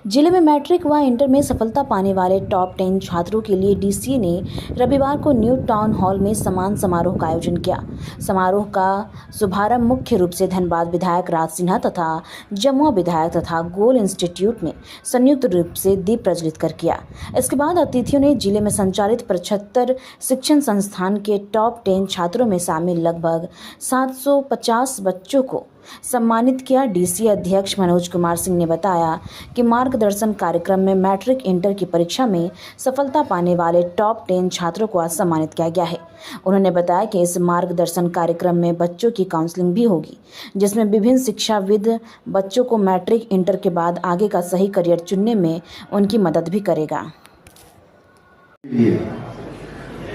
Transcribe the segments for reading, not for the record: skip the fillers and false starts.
जिले में मैट्रिक व इंटर में सफलता पाने वाले टॉप 10 छात्रों के लिए डीसीए ने रविवार को न्यू टाउन हॉल में सम्मान समारोह का आयोजन किया। समारोह का शुभारंभ मुख्य रूप से धनबाद विधायक राज सिन्हा तथा जमुआ विधायक तथा गोल इंस्टीट्यूट ने संयुक्त रूप से दीप प्रज्वलित कर किया। इसके बाद अतिथियों ने जिले में संचालित 75 शिक्षण संस्थान के टॉप 10 छात्रों में शामिल लगभग 750 बच्चों को सम्मानित किया। डीसीए अध्यक्ष मनोज कुमार सिंह ने बताया कि मार्गदर्शन कार्यक्रम में मैट्रिक इंटर की परीक्षा में सफलता पाने वाले टॉप 10 छात्रों को आज सम्मानित किया गया है। उन्होंने बताया कि इस मार्गदर्शन कार्यक्रम में बच्चों की काउंसलिंग भी होगी, जिसमें विभिन्न शिक्षाविद बच्चों को मैट्रिक इंटर के बाद आगे का सही करियर चुनने में उनकी मदद भी करेगा।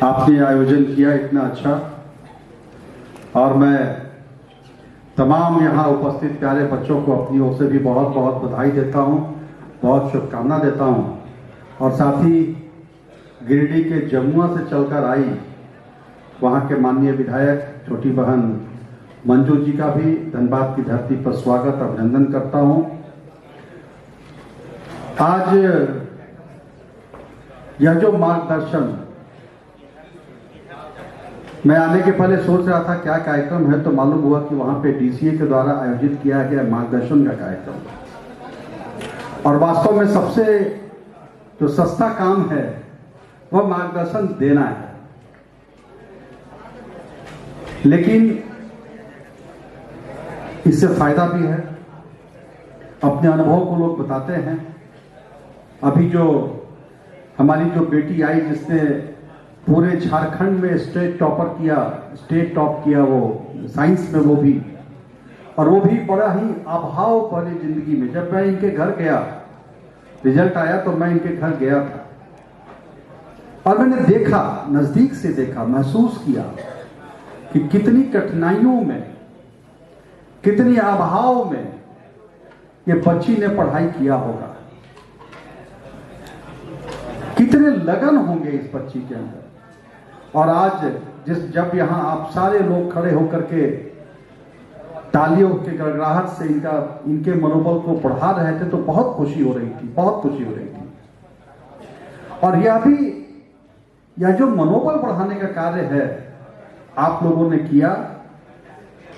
आपने आयोजन किया इतना अच्छा, और मैं तमाम यहाँ उपस्थित प्यारे बच्चों को अपनी ओर से भी बहुत बहुत बधाई देता हूँ, बहुत शुभकामना देता हूँ। और साथ ही गिरिडीह के जमुआ से चलकर आई वहाँ के माननीय विधायक छोटी बहन मंजू जी का भी धनबाद की धरती पर स्वागत अभिनंदन करता हूँ। आज यह जो मार्गदर्शन, मैं आने के पहले सोच रहा था क्या कार्यक्रम है, तो मालूम हुआ कि वहां पे डीसीए के द्वारा आयोजित किया गया मार्गदर्शन का कार्यक्रम। और वास्तव में सबसे जो सस्ता काम है वह मार्गदर्शन देना है, लेकिन इससे फायदा भी है। अपने अनुभव को लोग बताते हैं। अभी जो हमारी जो बेटी आई जिसने पूरे झारखंड में स्टेट टॉप किया वो साइंस में, वो भी बड़ा ही अभाव भरी जिंदगी में। जब मैं इनके घर गया, रिजल्ट आया तो मैं इनके घर गया था और मैंने देखा, नजदीक से देखा, महसूस किया कि कितनी कठिनाइयों में, कितनी अभाव में ये बच्ची ने पढ़ाई किया होगा, कितने लगन होंगे इस बच्ची के अंदर। और आज जब यहाँ आप सारे लोग खड़े होकर के तालियों के गड़गड़ाहट से इनके मनोबल को बढ़ा रहे थे, तो बहुत खुशी हो रही थी, बहुत खुशी हो रही थी। और यह जो मनोबल बढ़ाने का कार्य है आप लोगों ने किया,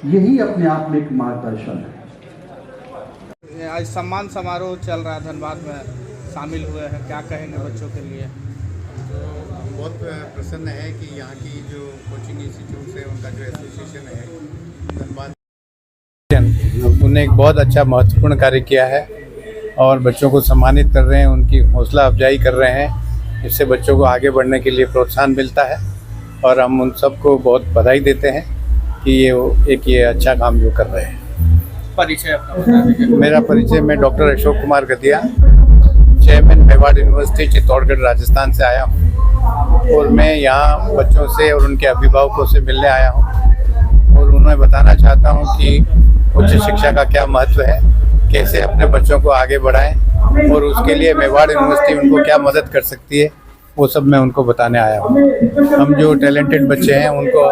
यही अपने आप में एक मार्गदर्शन है। आज सम्मान समारोह चल रहा है, धनबाद में शामिल हुए हैं, क्या कहेंगे बच्चों के लिए? तो बहुत प्रसन्न है कि यहाँ की जो कोचिंग इंस्टीट्यूट है उनका जो एसोसिएशन है धनबाद, उन्होंने एक बहुत अच्छा महत्वपूर्ण कार्य किया है और बच्चों को सम्मानित कर रहे हैं, उनकी हौसला अफजाई कर रहे हैं। इससे बच्चों को आगे बढ़ने के लिए प्रोत्साहन मिलता है और हम उन सबको बहुत बधाई देते हैं कि ये अच्छा काम जो कर रहे हैं। परिचय अपना बता दीजिए। मेरा परिचय, मैं doctor Ashok Kumar Gadia, chairman Mewar university Chittorgarh Rajasthan से आया हूँ और मैं यहाँ बच्चों से और उनके अभिभावकों से मिलने आया हूँ और उन्हें बताना चाहता हूँ कि उच्च शिक्षा का क्या महत्व है, कैसे अपने बच्चों को आगे बढ़ाएं और उसके लिए मेवाड़ यूनिवर्सिटी उनको क्या मदद कर सकती है, वो सब मैं उनको बताने आया हूँ। हम जो टैलेंटेड बच्चे हैं उनको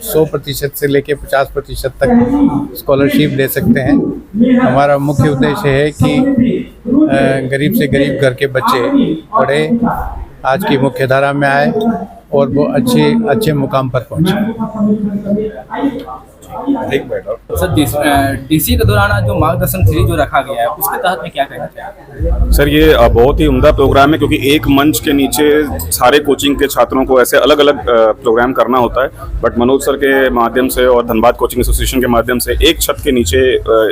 100% से लेके 50% तक स्कॉलरशिप दे सकते हैं। हमारा मुख्य उद्देश्य है कि गरीब से गरीब घर के बच्चे पढ़े, आज की मुख्य धारा में आए और वो अच्छे मुकाम पर पहुँचे। सर, डीसी के दौरान जो मार्गदर्शन फ्री जो रखा गया है उसके तहत में क्या कहना चाहिए? सर, ये बहुत ही उम्दा प्रोग्राम है, क्योंकि एक मंच के नीचे सारे कोचिंग के छात्रों को ऐसे अलग अलग प्रोग्राम करना होता है, बट मनोज सर के माध्यम से और धनबाद कोचिंग एसोसिएशन के माध्यम से एक छत के नीचे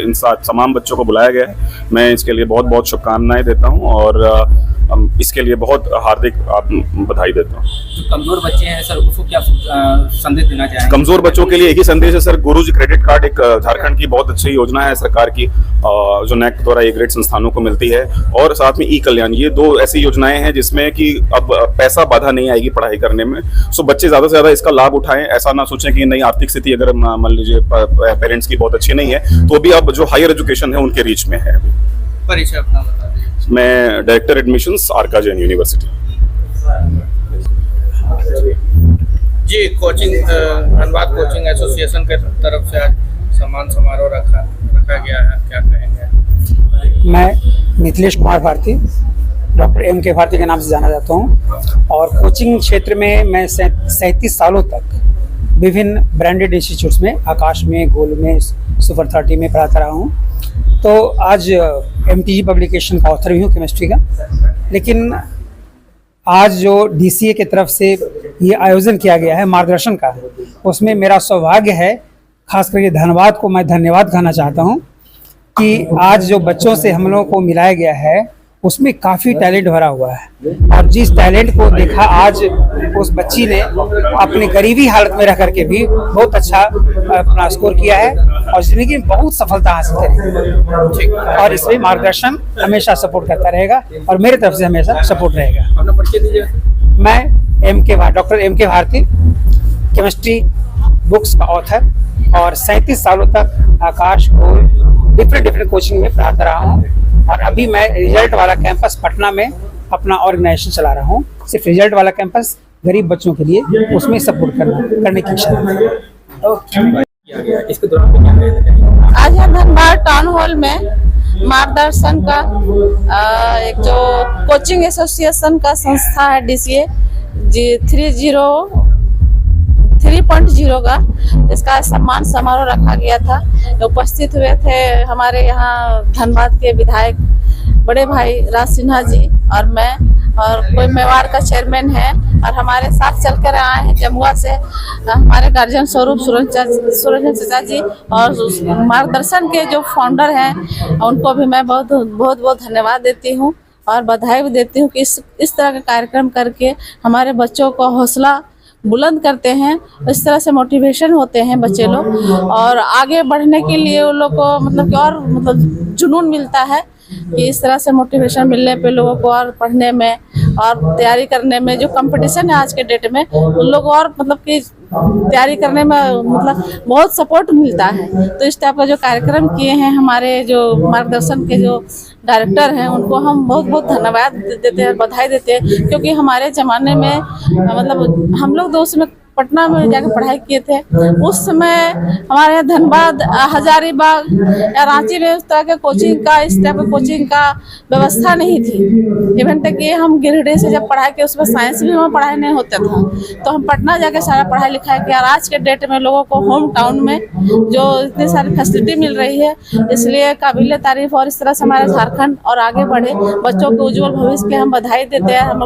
इन तमाम बच्चों को बुलाया गया है। मैं इसके लिए बहुत बहुत शुभकामनाएं देता हूँ और इसके लिए बहुत हार्दिक बधाई देता हूँ। जो कमजोर बच्चे हैं सर, उसको क्या संदेश देना चाहेंगे? कमजोर बच्चों के लिए एक ही संदेश है सर, गुरुजी क्रेडिट कार्ड एक झारखंड की बहुत अच्छी योजना है सरकार की, जो नेक द्वारा ए ग्रेड संस्थानों को मिलती है, और साथ में ई कल्याण। ये दो ऐसी योजनाएं हैं जिसमें कि अब पैसा बाधा नहीं आएगी पढ़ाई करने में। सो बच्चे ज्यादा से ज्यादा इसका लाभ उठाएं। ऐसा ना सोचें कि नहीं, आर्थिक स्थिति अगर मान लीजिए पेरेंट्स की बहुत अच्छी नहीं है तो भी अब जो हायर एजुकेशन है उनके रीच में है। परिचय अपना बता दीजिए। मैं director admissions Arka Jain university. जी, कोचिंग धनबाद कोचिंग एसोसिएशन के तरफ से आज सम्मान समारोह रखा गया है, क्या कहेंगे? मैं मिथिलेश कुमार भारती, डॉक्टर एम के भारती के नाम से जाना जाता हूँ। और कोचिंग क्षेत्र में मैं 37 सालों तक विभिन्न ब्रांडेड इंस्टीट्यूट्स में, आकाश में, गोल में, सुपर 30 में पढ़ाता रहा हूँ। तो आज MTG पब्लिकेशन का ऑथर भी हूँ केमिस्ट्री का। लेकिन आज जो DCA की तरफ से ये आयोजन किया गया है मार्गदर्शन का, उसमें मेरा सौभाग्य है, खास करके धन्यवाद को मैं धन्यवाद कहना चाहता हूँ कि आज जो बच्चों से हम लोगों को मिलाया गया है उसमें काफ़ी टैलेंट भरा हुआ है। और जिस टैलेंट को देखा आज उस बच्ची ने अपने गरीबी हालत में रह करके भी बहुत अच्छा अपना स्कोर किया है और जिंदगी में बहुत सफलता हासिल करी। और इसमें मार्गदर्शन हमेशा सपोर्ट करता रहेगा और मेरी तरफ से हमेशा सपोर्ट रहेगा। अपना परिचय दीजिए। मैं डॉक्टर एम के भारती, केमिस्ट्री बुक्स का ऑथर, और 37 सालों तक आकाश को डिफरेंट कोचिंग में पढ़ाता रहा हूँ। और अभी मैं रिजल्ट वाला कैंपस पटना में अपना ऑर्गेनाइजेशन चला रहा हूँ। सिर्फ रिजल्ट वाला कैंपस गरीब बच्चों के लिए, उसमें सपोर्ट करने की इच्छा है। इसके दौरान क्या कहना चाहिए? आज हम धनबाद टाउन हॉल में मार्गदर्शन का एक जो कोचिंग एसोसिएशन का संस्था है DCA 3.0 का, इसका सम्मान समारोह रखा गया था। उपस्थित हुए थे हमारे यहाँ धनबाद के विधायक बड़े भाई राज सिन्हा जी और मैं, और कोई मेवाड़ का चेयरमैन है, और हमारे साथ चल कर आए हैं जमुआ से हमारे गार्जियन स्वरूप सुरंजन चाचा जी, और मार्गदर्शन के जो फाउंडर हैं उनको भी मैं बहुत धन्यवाद देती हूँ और बधाई भी देती हूँ कि इस तरह का कार्यक्रम करके हमारे बच्चों को हौसला बुलंद करते हैं। इस तरह से मोटिवेशन होते हैं बच्चे लोग, और आगे बढ़ने के लिए उन लोग को मतलब कि और मतलब जुनून मिलता है कि इस तरह से मोटिवेशन मिलने पे लोगों को और पढ़ने में और तैयारी करने में, जो कंपटीशन है आज के डेट में, उन लोग और मतलब कि तैयारी करने में मतलब बहुत सपोर्ट मिलता है। तो इस टाइप का जो कार्यक्रम किए हैं हमारे जो मार्गदर्शन के जो डायरेक्टर हैं उनको हम बहुत धन्यवाद देते हैं, बधाई देते हैं, क्योंकि हमारे ज़माने में मतलब हम लोग तो उसमें पटना में जाकर पढ़ाई किए थे। उस समय हमारे यहाँ धनबाद, हजारीबाग या रांची में उस तरह के कोचिंग का, इस टाइप के कोचिंग का व्यवस्था नहीं थी। इवन तक कि हम गिरिडीह से जब पढ़ाई किए उसमें साइंस भी हमें पढ़ाई नहीं होता था, तो हम पटना जाके सारा पढ़ाई लिखाई किया। आज के डेट में लोगों को होम टाउन में जो इतनी सारी फैसिलिटी मिल रही है, इसलिए काबिल तारीफ। और इस तरह से हमारे झारखंड और आगे बढ़े, बच्चों के उज्जवल भविष्य के हम बधाई देते हैं। हम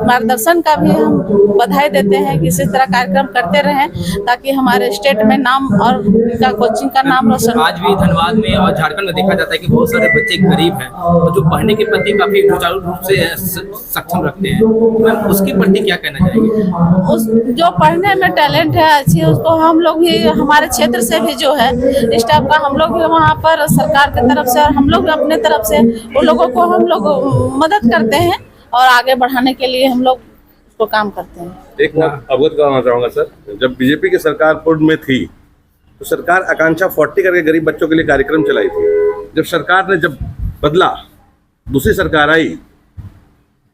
मार्गदर्शन का भी हम बधाई देते हैं कि इसी तरह कार्यक्रम करते रहें ताकि हमारे स्टेट में नाम और इनका कोचिंग का नाम रोशन। आज भी धनबाद में और झारखंड में देखा जाता है कि बहुत सारे बच्चे गरीब हैं और जो पढ़ने के प्रति काफी सुचारू रूप से सक्षम रखते हैं, मैम उसके प्रति क्या कहना चाहिए? उस जो पढ़ने में टैलेंट है अच्छी, उसको हम लोग भी हमारे क्षेत्र से भी जो है इस टाइप का हम लोग भी वहाँ पर सरकार की तरफ से और हम लोग भी अपने तरफ से उन लोगों को हम लोग मदद करते हैं और आगे बढ़ाने के लिए हम लोग उसको काम करते हैं। एक मैं अवगत कराना चाहूँगा सर, जब बीजेपी की सरकार पूर्व में थी तो सरकार आकांक्षा 40 करके गरीब बच्चों के लिए कार्यक्रम चलाई थी। जब सरकार ने जब बदला, दूसरी सरकार आई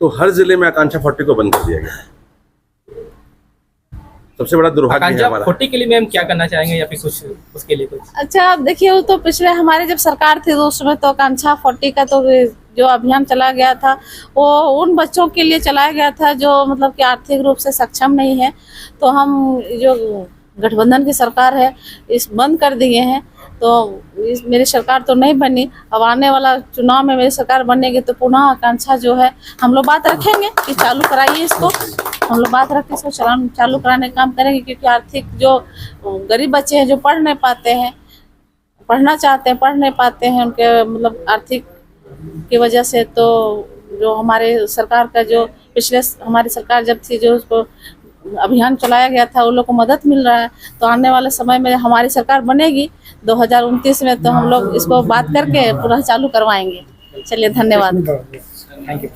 तो हर जिले में आकांक्षा 40 को बंद कर दिया गया। सबसे बड़ा दुर्भाग्य है हमारा। 40 के लिए मैम क्या करना चाहेंगे या फिर कुछ उसके लिए कुछ? अच्छा देखिए, वो तो पिछले हमारी जब सरकार थी तो उसमें तो आकांक्षा 40 का तो जो अभियान चला गया था वो उन बच्चों के लिए चलाया गया था जो मतलब कि आर्थिक रूप से सक्षम नहीं है। तो हम जो गठबंधन की सरकार है इस बंद कर दिए हैं। तो मेरी सरकार तो नहीं बनी, अब आने वाला चुनाव में मेरी सरकार बनेगी तो पुनः आकांक्षा जो है हम लोग बात रखेंगे कि चालू कराइए इसको। हम लोग बात रख के इसको चालू कराने का काम करेंगे, क्योंकि आर्थिक जो गरीब बच्चे हैं जो पढ़ नहीं पाते हैं, पढ़ना चाहते हैं पढ़ नहीं पाते हैं, उनके मतलब आर्थिक की वजह से, तो जो हमारे सरकार का जो पिछले हमारी सरकार जब थी जो उसको अभियान चलाया गया था उन लोग को मदद मिल रहा है। तो आने वाले समय में हमारी सरकार बनेगी 2029 में तो हम लोग इसको बात करके पुनः चालू करवाएंगे। चलिए धन्यवाद। Thank you.